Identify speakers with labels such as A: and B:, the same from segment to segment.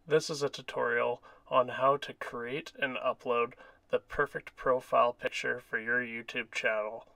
A: This is a tutorial on how to create and upload the perfect profile picture for your YouTube channel.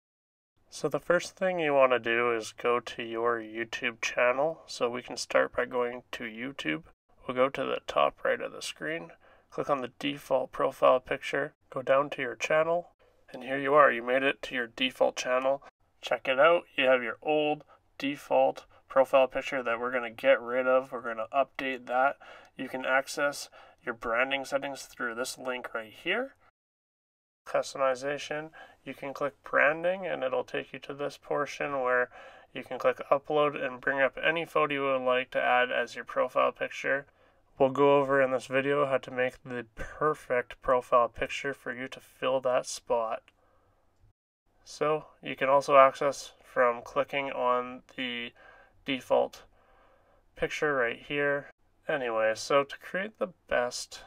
A: So the first thing you want to do is go to your YouTube channel. So we can start by going to YouTube. We'll go to the top right of the screen, click on the default profile picture, go down to your channel, and here you are. You made it to your default channel. Check it out. You have your old default profile picture that we're going to get rid of. We're going to update that. You can access your branding settings through this link right here. Customization, you can click branding and it'll take you to this portion where you can click upload and bring up any photo you would like to add as your profile picture. We'll go over in this video how to make the perfect profile picture for you to fill that spot. So you can also access from clicking on the default picture right here. Anyway, so to create the best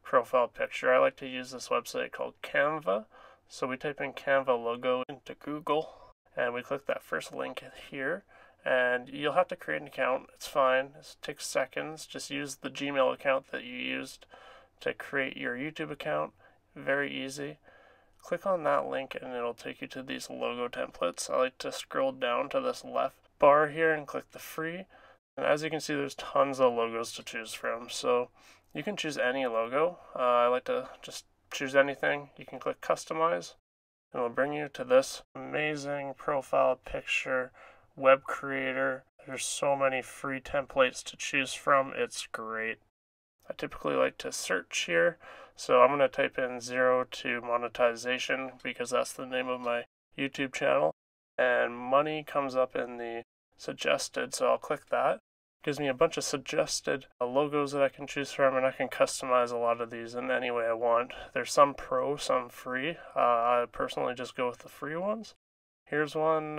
A: profile picture, I like to use this website called Canva. So we type in Canva logo into Google and we click that first link here, and you'll have to create an account. It's fine. It takes seconds. Just use the Gmail account that you used to create your YouTube account. Very easy. Click on that link and it'll take you to these logo templates. I like to scroll down to this left bar here and click the free. And as you can see, there's tons of logos to choose from. So you can choose any logo. I like to just choose anything. You can click customize and it'll bring you to this amazing profile picture web creator. There's so many free templates to choose from. It's great. I typically like to search here. So I'm going to type in 0 to monetization because that's the name of my YouTube channel. And money comes up in the suggested, so I'll click that. Gives me a bunch of suggested logos that I can choose from, and I can customize a lot of these in any way I want. There's some pro, some free. I personally just go with the free ones. Here's one,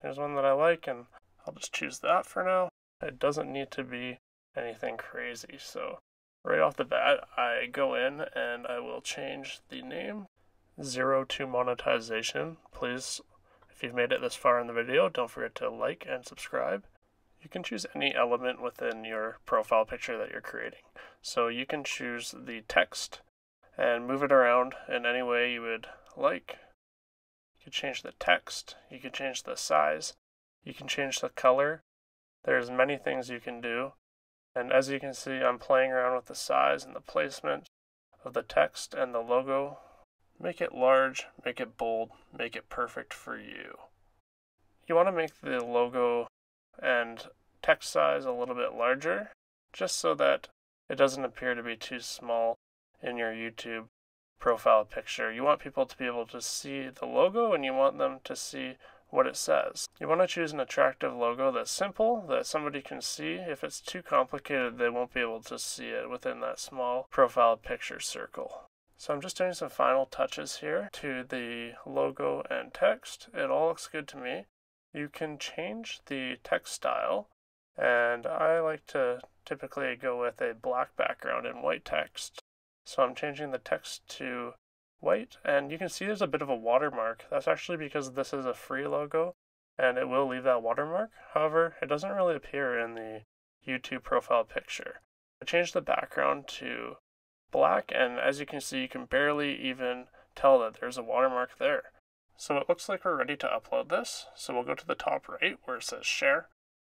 A: here's one that I like, and I'll just choose that for now. It doesn't need to be anything crazy. So right off the bat, I go in and I will change the name 0 to monetization. Please, if you've made it this far in the video, don't forget to like and subscribe. You can choose any element within your profile picture that you're creating. So you can choose the text and move it around in any way you would like. You can change the text, you can change the size, you can change the color. There's many things you can do. And as you can see, I'm playing around with the size and the placement of the text and the logo. Make it large, make it bold, make it perfect for you. You want to make the logo and text size a little bit larger, just so that it doesn't appear to be too small in your YouTube profile picture. You want people to be able to see the logo and you want them to see what it says. You want to choose an attractive logo that's simple, that somebody can see. If it's too complicated, they won't be able to see it within that small profile picture circle. So I'm just doing some final touches here to the logo and text. It all looks good to me. You can change the text style, and I like to typically go with a black background and white text. So I'm changing the text to white, and you can see there's a bit of a watermark. That's actually because this is a free logo, and it will leave that watermark. However, it doesn't really appear in the YouTube profile picture. I changed the background to black, and as you can see, you can barely even tell that there's a watermark there. So it looks like we're ready to upload this. So we'll go to the top right where it says share,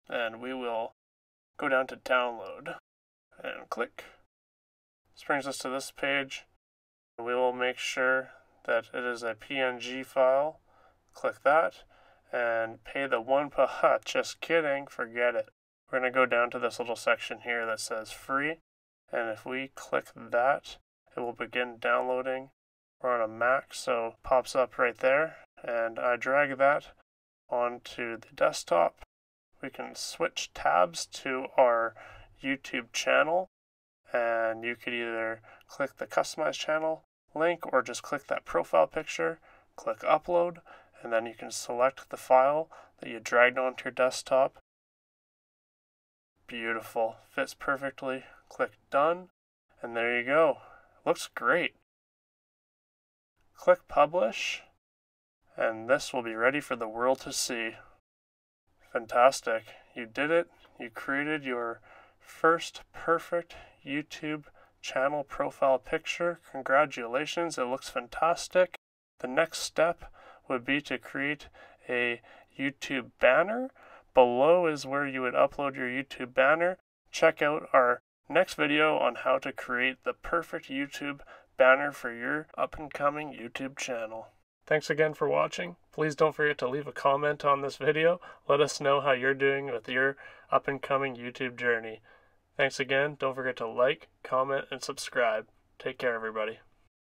A: and we will go down to download and click. This brings us to this page. We will make sure that it is a PNG file. Click that and pay the $1. Just kidding, forget it. We're going to go down to this little section here that says free, and if we click that, it will begin downloading. We're on a Mac, so it pops up right there, and I drag that onto the desktop. We can switch tabs to our YouTube channel, and you could either click the customize channel link or just click that profile picture, click upload, and then you can select the file that you dragged onto your desktop. Beautiful, fits perfectly. Click done, and there you go. Looks great. Click publish, and this will be ready for the world to see. Fantastic. You did it. You created your first perfect YouTube channel profile picture. Congratulations, it looks fantastic. The next step would be to create a YouTube banner. Below is where you would upload your YouTube banner. Check out our next video on how to create the perfect YouTube banner for your up-and-coming YouTube channel. Thanks again for watching. Please don't forget to leave a comment on this video. Let us know how you're doing with your up-and-coming YouTube journey. Thanks again. Don't forget to like, comment, and subscribe. Take care, everybody.